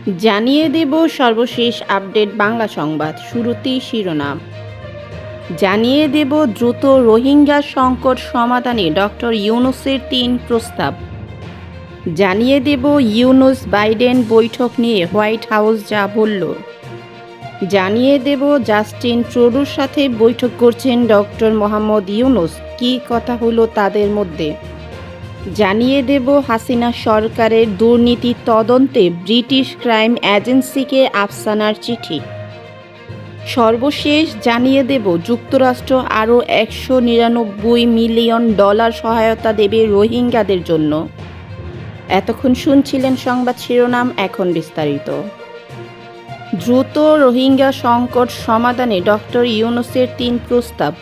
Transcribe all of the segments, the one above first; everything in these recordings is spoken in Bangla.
জানিয়ে দেব সর্বশেষ আপডেট বাংলা সংবাদ। শুরুতেই শিরোনাম। জানিয়ে দেব দ্রুত রোহিঙ্গা সংকট সমাধানে ডক্টর ইউনূসের ৩ প্রস্তাব। জানিয়ে দেব ইউনূস বাইডেন বৈঠক নিয়ে হোয়াইট হাউস যা বলল। জানিয়ে দেব জাস্টিন ট্রুডোর সাথে বৈঠক করছেন ডক্টর মোহাম্মদ ইউনূস, কী কথা হলো তাদের মধ্যে। জানিয়ে দেব হাসিনা সরকারের দুর্নীতি তদন্তে ব্রিটিশ ক্রাইম এজেন্সিকে আফসানার চিঠি। সর্বশেষ জানিয়ে দেব যুক্তরাষ্ট্র আরও $199 মিলিয়ন সহায়তা দেবে রোহিঙ্গাদের জন্য। এতক্ষণ শুনছিলেন সংবাদ শিরোনাম, এখন বিস্তারিত। দ্রুত রোহিঙ্গা সংকট সমাধানে ডক্টর ইউনূসের ৩ প্রস্তাব।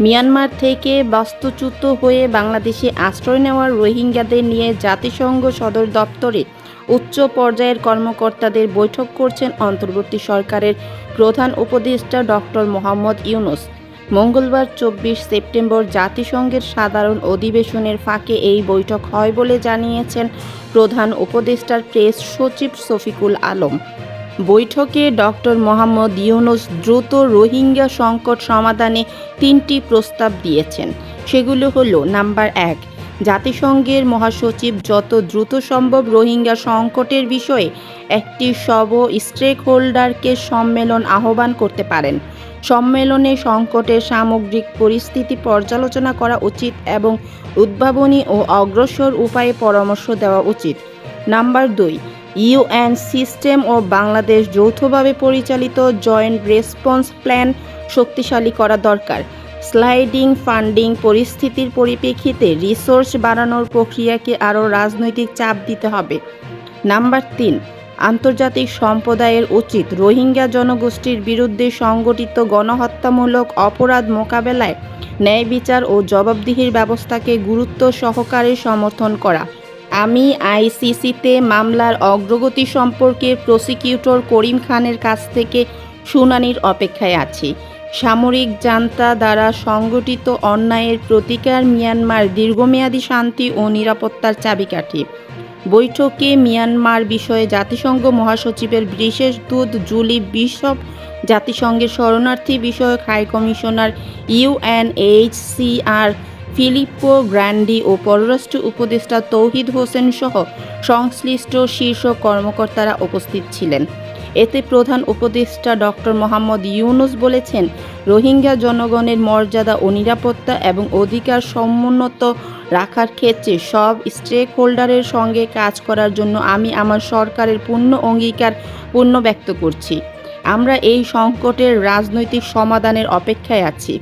মিয়ানমার থেকে বাস্তুচ্যুত হয়ে বাংলাদেশে আশ্রয় নেওয়া রোহিঙ্গাদের নিয়ে জাতিসংঘ সদর দপ্তরে উচ্চ পর্যায়ের কর্মকর্তাদের বৈঠক করছেন অন্তর্বর্তী সরকারের প্রধান উপদেষ্টা ডক্টর মোহাম্মদ ইউনূস। মঙ্গলবার ২৪ সেপ্টেম্বর জাতিসংঘের সাধারণ অধিবেশনের ফাঁকে এই বৈঠক হয় বলে জানিয়েছেন প্রধান উপদেষ্টার প্রেস সচিব শফিকুল আলম। বৈঠকে ডক্টর মোহাম্মদ ইউনূস দ্রুত রোহিঙ্গা সংকট সমাধানে ৩টি প্রস্তাব দিয়েছেন। সেগুলো হলো: নাম্বার ১, জাতিসংঘের মহাসচিব যত দ্রুত সম্ভব রোহিঙ্গা সংকটের বিষয়ে একটি স্টেক হোল্ডারকে সম্মেলন আহ্বান করতে পারেন। সম্মেলনে সংকটের সামগ্রিক পরিস্থিতি পর্যালোচনা করা উচিত এবং উদ্ভাবনী ও অগ্রসর উপায়ে পরামর্শ দেওয়া উচিত। নাম্বার ২, ইউএন সিস্টেম ও বাংলাদেশ যৌথভাবে পরিচালিত জয়েন্ট রেসপন্স প্ল্যান শক্তিশালী করা দরকার। স্লাইডিং ফান্ডিং পরিস্থিতির পরিপ্রেক্ষিতে রিসোর্স বাড়ানোর প্রক্রিয়াকে আরও রাজনৈতিক চাপ দিতে হবে। নাম্বার ৩, আন্তর্জাতিক সম্প্রদায়ের উচিত রোহিঙ্গা জনগোষ্ঠীর বিরুদ্ধে সংগঠিত গণহত্যামূলক অপরাধ মোকাবেলায় ন্যায় বিচার ও জবাবদিহির ব্যবস্থাকে গুরুত্ব সহকারে সমর্থন করা। আমি আইসিসিতে মামলার অগ্রগতি সম্পর্কে প্রসিকিউটর করিম খানের কাছ থেকে শুনানির অপেক্ষায় আছি। সামরিক জান্তা দ্বারা সংগঠিত অন্যায়ের প্রতিকার মিয়ানমার দীর্ঘমেয়াদী শান্তি ও নিরাপত্তার চাবিকাঠি। বৈঠকে মিয়ানমার বিষয়ে জাতিসংঘ মহাসচিবের বিশেষ দূত জুলি বিশপ, জাতিসংঘের শরণার্থী বিষয়ক হাইকমিশনার ইউএনএইচসিআর ফিলিপ্পো গ্র্যান্ডি ও পররাষ্ট্র উপদেষ্টা তৌহিদ হোসেন সহ সংশ্লিষ্ট শীর্ষ কর্মকর্তারা উপস্থিত ছিলেন। এতে প্রধান উপদেষ্টা ডক্টর মোহাম্মদ ইউনূস বলেছেন, রোহিঙ্গা জনগণের মর্যাদা ও নিরাপত্তা এবং অধিকার সমুন্নত রাখার ক্ষেত্রে সব স্টেক হোল্ডারের সঙ্গে কাজ করার জন্য আমি আমার সরকারের পূর্ণ অঙ্গীকার ব্যক্ত করছি। আমরা এই সংকটের রাজনৈতিক সমাধানের অপেক্ষায় আছি।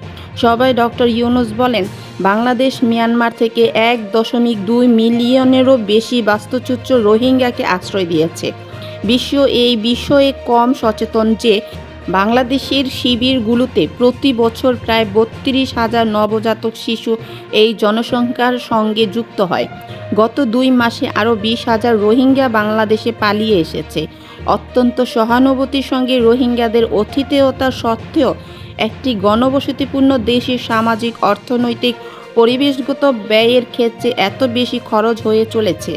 সবাই ডক্টর ইউনূস বলেন, বাংলাদেশ মিয়ানমার থেকে ১.২ মিলিয়নেরও বেশি বাস্তুচ্যুত রোহিঙ্গাকে আশ্রয় দিয়েছে। বিশ্ব এই বিষয়ে কম সচেতন যে বাংলাদেশের শিবিরগুলোতে প্রতি বছর প্রায় ৩২,০০০ নবজাতক শিশু এই জনসংখ্যার সঙ্গে যুক্ত হয়। গত ২ মাসে আরও ২০,০০০ রোহিঙ্গা বাংলাদেশে পালিয়ে এসেছে। অত্যন্ত সহানুভূতির সঙ্গে রোহিঙ্গাদের আতিথেয়তা সত্ত্বেও একটি গণবসতিপূর্ণ দেশের সামাজিক, অর্থনৈতিক, পরিবেশগত ব্যয়ের ক্ষেত্রে এত বেশি খরচ হয়ে চলেছে,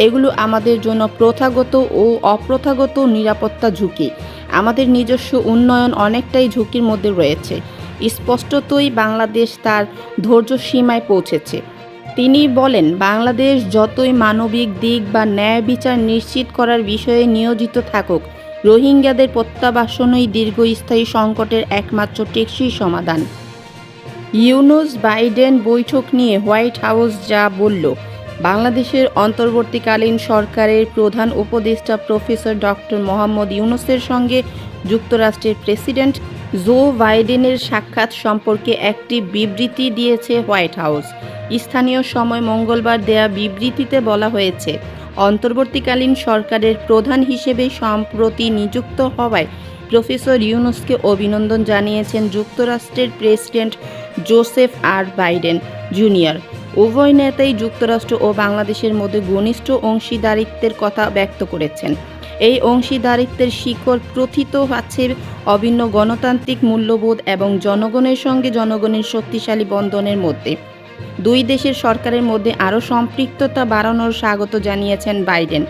এগুলো আমাদের জন্য প্রথাগত ও অপ্রথাগত নিরাপত্তা ঝুঁকি। আমাদের নিজস্ব উন্নয়ন অনেকটাই ঝুঁকির মধ্যে রয়েছে। স্পষ্টতই বাংলাদেশ তার ধৈর্য সীমায় পৌঁছেছে। তিনি বলেন, বাংলাদেশ যতই মানবিক দিক বা ন্যায় বিচার নিশ্চিত করার বিষয়ে নিয়োজিত থাকুক, রোহিঙ্গাদের প্রত্যাবাসনই দীর্ঘস্থায়ী সংকটের একমাত্র টেকসই সমাধান। ইউনূস বাইডেন বৈঠক নিয়ে হোয়াইট হাউস যা বলল। বাংলাদেশের অন্তর্বর্তীকালীন সরকারের প্রধান উপদেষ্টা প্রফেসর ডক্টর মোহাম্মদ ইউনূসের সঙ্গে যুক্তরাষ্ট্রের প্রেসিডেন্ট জো বাইডেনের সাক্ষাৎ সম্পর্কে একটি বিবৃতি দিয়েছে হোয়াইট হাউস। স্থানীয় সময় মঙ্গলবার দেয়া বিবৃতিতে বলা হয়েছে, অন্তর্বর্তীকালীন সরকারের প্রধান হিসেবে সম্প্রতি নিযুক্ত হওয়ায় প্রফেসর ইউনূসকে অভিনন্দন জানিয়েছেন যুক্তরাষ্ট্রের প্রেসিডেন্ট জোসেফ আর বাইডেন জুনিয়র। উভয় নেতাই যুক্তরাষ্ট্র ও বাংলাদেশের মধ্যে ঘনিষ্ঠ অংশীদারিত্বের কথা ব্যক্ত করেছেন। এই অংশীদারিত্বের শিকড় প্রথিত আছে অভিন্ন গণতান্ত্রিক মূল্যবোধ এবং জনগণের সঙ্গে জনগণের শক্তিশালী বন্ধনের মধ্যে। দুই দেশের সরকারের মধ্যে আরও সম্পৃক্ততা বাড়ানোর স্বাগত জানিয়েছেন বাইডেন।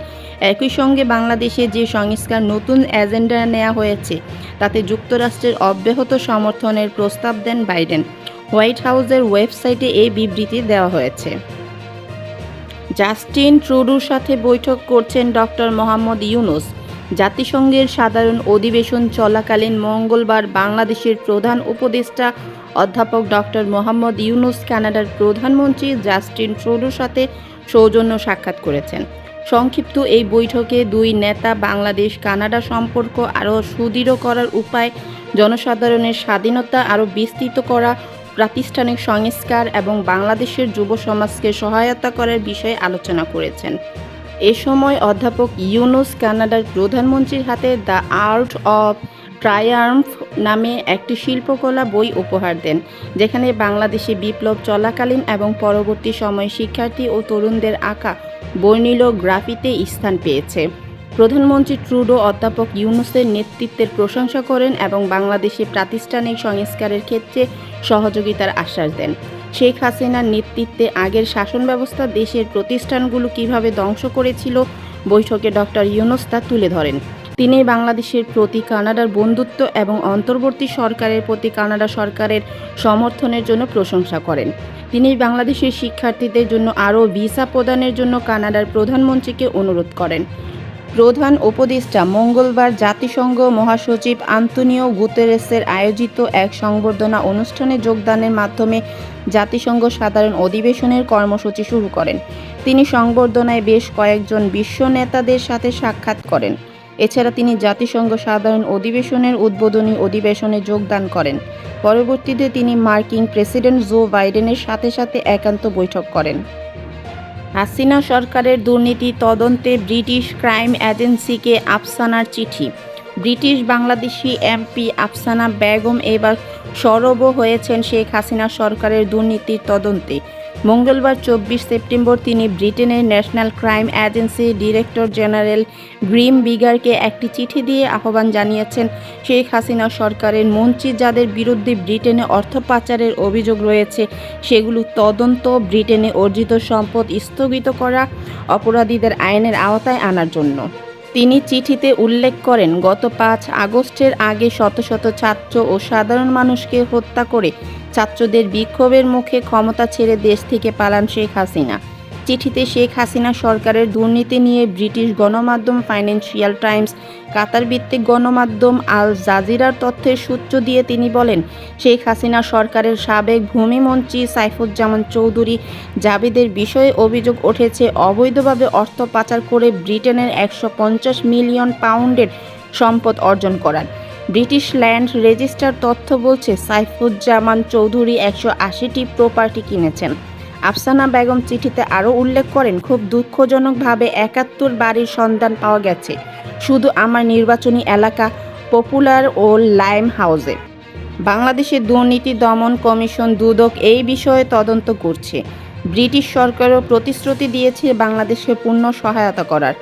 একই সঙ্গে বাংলাদেশে যে সংস্কার নতুন এজেন্ডা নেওয়া হয়েছে তাতে যুক্তরাষ্ট্রের অব্যাহত সমর্থনের প্রস্তাব দেন বাইডেন। হোয়াইট হাউসের ওয়েবসাইটে এই বিবৃতি দেওয়া হয়েছে। জাস্টিন ট্রুডোর সাথে বৈঠক করছেন ডক্টর মোহাম্মদ ইউনূস। জাতিসংঘের সাধারণ অধিবেশন চলাকালীন মঙ্গলবার বাংলাদেশের প্রধান উপদেষ্টা অধ্যাপক ডক্টর মোহাম্মদ ইউনূস কানাডার প্রধানমন্ত্রী জাস্টিন ট্রুডোর সাথে সৌজন্য সাক্ষাৎ করেছেন। সংক্ষিপ্ত এই বৈঠকে দুই নেতা বাংলাদেশ কানাডা সম্পর্ক আরও সুদৃঢ় করার উপায়, জনসাধারণের স্বাধীনতা আরও বিস্তৃত করা, প্রাতিষ্ঠানিক সংস্কার এবং বাংলাদেশের যুব সমাজকে সহায়তা করার বিষয়ে আলোচনা করেছেন। এ সময় অধ্যাপক ইউনূস কানাডার প্রধানমন্ত্রীর হাতে দ্য আর্ট অব ট্রায়াম্ফ নামে একটি শিল্পকলা বই উপহার দেন, যেখানে বাংলাদেশে বিপ্লব চলাকালীন এবং পরবর্তী সময়ে শিক্ষার্থী ও তরুণদের আঁকা বর্ণিল গ্রাফিতে স্থান পেয়েছে। প্রধানমন্ত্রী ট্রুডো অধ্যাপক ইউনূসের নেতৃত্বের প্রশংসা করেন এবং বাংলাদেশে প্রাতিষ্ঠানিক সংস্কারের ক্ষেত্রে সহযোগিতার আশ্বাস দেন। শেখ হাসিনার নেতৃত্বে আগের শাসন ব্যবস্থা দেশের প্রতিষ্ঠানগুলো কিভাবে ধ্বংস করেছিল, বৈঠকে ডক্টর ইউনূস তা তুলে ধরেন। তিনি বাংলাদেশের প্রতি কানাডার বন্ধুত্ব এবং অন্তর্বর্তী সরকারের প্রতি কানাডা সরকারের সমর্থনের জন্য প্রশংসা করেন। তিনি বাংলাদেশের শিক্ষার্থীদের জন্য আরও ভিসা প্রদানের জন্য কানাডার প্রধানমন্ত্রীকে অনুরোধ করেন। প্রধান উপদেষ্টা মঙ্গলবার জাতিসংঘ মহাসচিব আন্তোনিও গুতেরেসের আয়োজিত এক সংবর্ধনা অনুষ্ঠানে যোগদানের মাধ্যমে জাতিসংঘ সাধারণ অধিবেশনের কর্মসূচি শুরু করেন। তিনি সংবর্ধনায় বেশ কয়েকজন বিশ্ব নেতাদের সাথে সাক্ষাৎ করেন। এছাড়া তিনি জাতিসংঘ সাধারণ অধিবেশনের উদ্বোধনী অধিবেশনে যোগদান করেন। পরবর্তীতে তিনি মার্কিন প্রেসিডেন্ট জো বাইডেনের সাথে একান্ত বৈঠক করেন। হাসিনা সরকারের দুর্নীতি তদন্তে ব্রিটিশ ক্রাইম এজেন্সিকে আফসানার চিঠি। ব্রিটিশ বাংলাদেশি এমপি আফসানা বেগম এবার সরব হয়েছেন শেখ হাসিনা সরকারের দুর্নীতির তদন্তে। মঙ্গলবার 24 সেপ্টেম্বর তিনি ব্রিটেনের ন্যাশনাল ক্রাইম এজেন্সির ডিরেক্টর জেনারেল গ্রিম বিগারকে একটি চিঠি দিয়ে আহ্বান জানিয়েছেন শেখ হাসিনা সরকারের মন্ত্রী যাদের বিরুদ্ধে ব্রিটেনে অর্থ পাচারের অভিযোগ রয়েছে সেগুলো তদন্ত, ব্রিটেনে অর্জিত সম্পদ স্থগিত করা, অপরাধীদের আইনের আওতায় আনার জন্য। তিনি চিঠিতে উল্লেখ করেন, গত 5 আগস্টের আগে শত শত ছাত্র ও সাধারণ মানুষকে হত্যা করে ছাত্রদের বিক্ষোভের মুখে ক্ষমতা ছেড়ে দেশ থেকে পালান শেখ হাসিনা। চিঠিতে শেখ হাসিনা সরকারের দুর্নীতি নিয়ে ব্রিটিশ গণমাধ্যম ফাইন্যান্সিয়াল টাইমস, কাতার ভিত্তিক গণমাধ্যম আল জাজিরার তথ্যের সূত্র দিয়ে তিনি বলেন, শেখ হাসিনা সরকারের সাবেক ভূমিমন্ত্রী সাইফুজ্জামান চৌধুরী জাবেদের বিষয়ে অভিযোগ উঠেছে অবৈধভাবে অর্থ পাচার করে ব্রিটেনের 150 মিলিয়ন পাউন্ডের সম্পদ অর্জন করার। ব্রিটিশ ল্যান্ড রেজিস্টার তথ্য বলছে সাইফুজ্জামান চৌধুরী 180টি প্রপার্টি কিনেছেন। আফসানা বেগম চিঠিতে আরও উল্লেখ করেন, খুব দুঃখজনকভাবে 71 বাড়ির সন্ধান পাওয়া গেছে শুধু আমার নির্বাচনী এলাকা পপুলার ও লাইম হাউসে। বাংলাদেশের দুর্নীতি দমন কমিশন দুদক এই বিষয়ে তদন্ত করছে। ব্রিটিশ সরকারও প্রতিশ্রুতি দিয়েছে বাংলাদেশকে পূর্ণ সহায়তা করার।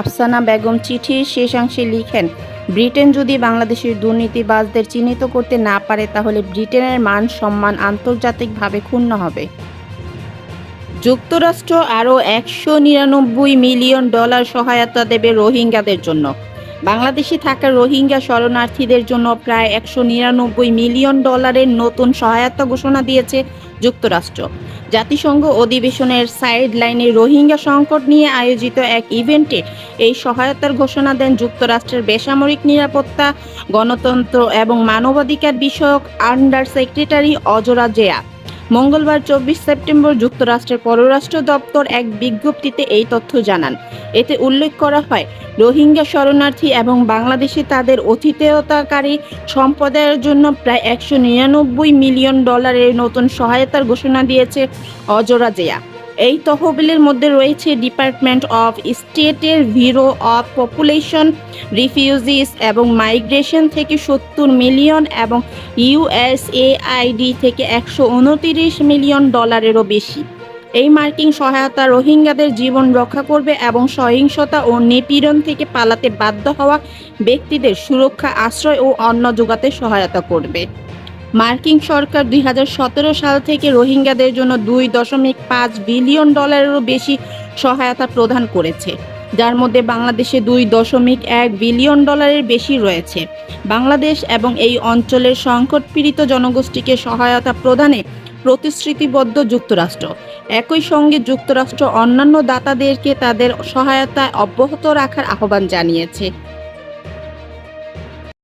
আফসানা বেগম চিঠির শেষাংশে লিখেন, ব্রিটেন যদি বাংলাদেশের দুর্নীতিবাজদের চিহ্নিত করতে না পারে তাহলে ব্রিটেনের মান সম্মান আন্তর্জাতিকভাবে ক্ষুণ্ণ হবে। যুক্তরাষ্ট্র আরও $199 মিলিয়ন সহায়তা দেবে রোহিঙ্গাদের জন্য। বাংলাদেশে থাকা রোহিঙ্গা শরণার্থীদের জন্য প্রায় $199 মিলিয়ন নতুন সহায়তা ঘোষণা দিয়েছে যুক্তরাষ্ট্র। জাতিসংঘ অধিবেশনের সাইড লাইনে রোহিঙ্গা সংকট নিয়ে আয়োজিত এক ইভেন্টে এই সহায়তার ঘোষণা দেন যুক্তরাষ্ট্রের বেসামরিক নিরাপত্তা, গণতন্ত্র এবং মানবাধিকার বিষয়ক আন্ডার সেক্রেটারি অজরা জেয়া। মঙ্গলবার 24 সেপ্টেম্বর যুক্তরাষ্ট্রের পররাষ্ট্র দপ্তর এক বিজ্ঞপ্তিতে এই তথ্য জানান। এতে উল্লেখ করা হয়, রোহিঙ্গা শরণার্থী এবং বাংলাদেশে তাদের অতিথেয়তাকারী সম্প্রদায়ের জন্য প্রায় $199 মিলিয়ন নতুন সহায়তার ঘোষণা দিয়েছে অজরা জেয়া। এই তহবিলের মধ্যে রয়েছে ডিপার্টমেন্ট অফ স্টেটের ব্যুরো অফ পপুলেশন, রিফিউজিস এবং মাইগ্রেশন থেকে 70 মিলিয়ন এবং ইউএসএআইডি থেকে $129 মিলিয়ন বেশি। এই মার্কিন সহায়তা রোহিঙ্গাদের জীবন রক্ষা করবে এবং সহিংসতা ও নিপীড়ন থেকে পালাতে বাধ্য হওয়া ব্যক্তিদের সুরক্ষা, আশ্রয় ও অন্ন যোগাতে সহায়তা করবে। মার্কিন সরকার 2017 সাল থেকে রোহিঙ্গাদের জন্য $2.5 বিলিয়ন বেশি সহায়তা প্রদান করেছে। যার মধ্যে বাংলাদেশে $2.1 বিলিয়ন বেশি রয়েছে। বাংলাদেশ এবং এই অঞ্চলের সংকটপীড়িত জনগোষ্ঠীকে সহায়তা প্রদানে প্রতিশ্রুতিবদ্ধ যুক্তরাষ্ট্র। একই সঙ্গে যুক্তরাষ্ট্র অন্যান্য দাতাদেরকে তাদের সহায়তা অব্যাহত রাখার আহ্বান জানিয়েছে।